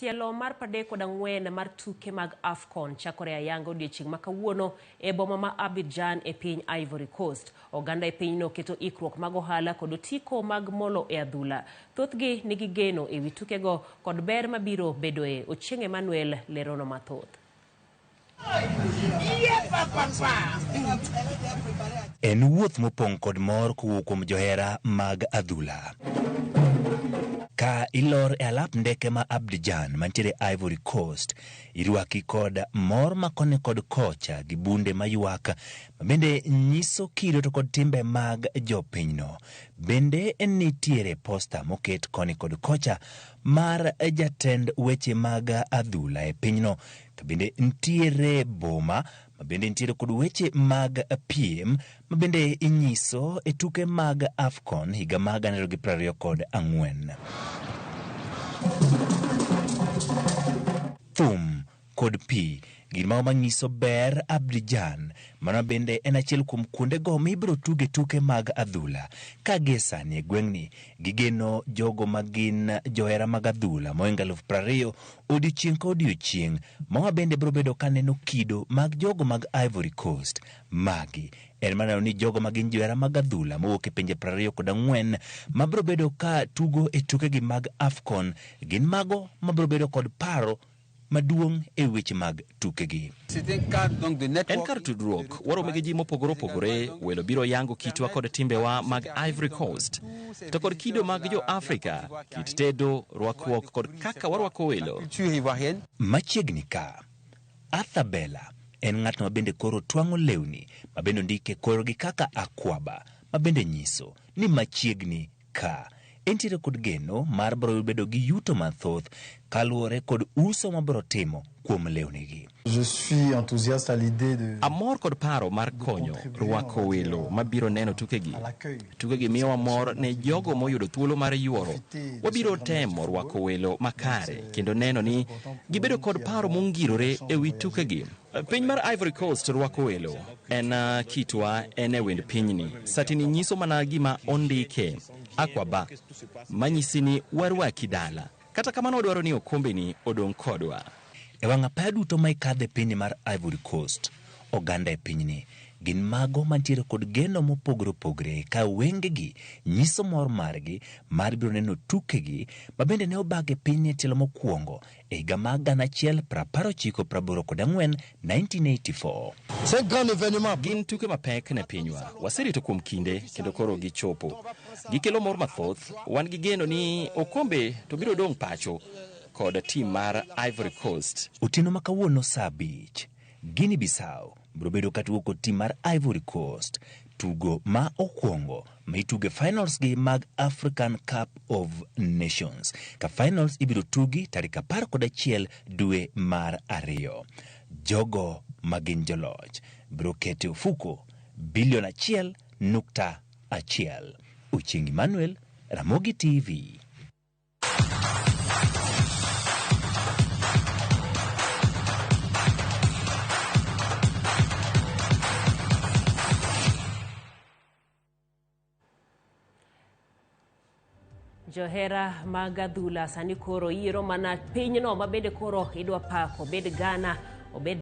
Tielo mar 34 mar tuke mag AFCON chakore ayanga odiechieng' ma kawuono e boma ma Abidjan e piny Ivory Coast. Oganda e pinyno keto ikruok mag ohala kod otiko mag molo e adhula. Thothgi nigi geno e wi tukego kod ber mabiro bedoe. Ochieng' Emmanuel lerono mathoth. En wuoth mopong' kod mor kowuok kuom johera mag adhula. Ka ilor e alap ndeke ma Abidjan mantiere Ivory Coast, irwaki kod mor makone kod kocha gi bunde mayuak, bende nyiso kido to kod timbe mag jopinyno. Bende nitiere posta moket koni kod kocha mar jatend weche mag adhula e pinyno. To bende nitiere boma, bende nitiere kod weche mag piem, bende inyiso e tuke mag AFCON higa mag 2024. Thum kod pi gima manyiso ber Abidjan, mano bende en achiel kuom kuondego mibiro tuge tuke mag adhula. Ka gesani e gweng'ni gigeno jogo magin johera mag adhula moinga 20,000 odiochieng' ka odiochieng', ma bende biro bedo kaneno kido mag jogo mag Ivory Coast. Magi en maneno ni jogo magin johera mag adhula mowuok e pinje 24 ma biro bedo ka tugo e tukegi mag AFCON gin mago ma biro bedo kod paro maduong' e weche mag tukegi. En kar tudruok, warome gi ji mopogore opogore, welo biro yango kitwa kod timbewa mag Ivory Coast, to kod kido mag jo-Afrika, kit tedo, rwakruok kod kaka warwako welo. Machiegni ka, Athabela en ng'at ma bende koro twang'o lewni, ma bende ndike koro gi kaka akwaba, ma bende nyiso ni machiegni ka entiere kod geno mar biro bedo gi yuto mathoth kaluwore kod uso ma biro timo kuom lewnigi. Amor kod paro mar konyo rwako welo mabiro neno tukegi. Tukegi miyowa mor ne jogo moyudo thuolo mar yuoro. Wabiro temo rwako welo makare kendo neno ni gibedo kod paro mongirore e wi tukegi. Piny mar Ivory Coast rwako welo en kitwa, en e wend pinyni. Satini nyiso mana gima ondike akwaba, manyisi ni warwaki dala. Kata kamano odwaro ni okombeni odong' kodwa. E wang' apaya duto ma ikadhe piny mar Ivory Coast, oganda e pinyni gin mago mantiere kod geno mopogore opogore, ka wengegi nyiso mor margi mar biro neno tukegi ma bende ne obag e piny tielo mokwongo e higa mag 1984 1984. Gin tuke mapek ne pinywa, waserito kuom kinde kendo koro gichopo. Gikelo mor mathoth, wan gi geno ni okombe to biro dong' pacho kod tim mar Ivory Coast. Otieno ma kawuono saa 5, Guinea Bissau biro bedo katugo kod tim mar Ivory Coast, tugo ma okwongo ma ituge finals gi mag African Cup of Nations. Ka finals ibiro tugi tarik 11 dwe mar 2. Jogo magin joloch biro kete ofuko bilion 1.1. Ochieng' Emmanuel, Ramogi TV. Johera mag adhula sani koro yiero mana pinyno ma bende koro idwa pako, obed Ghana, obed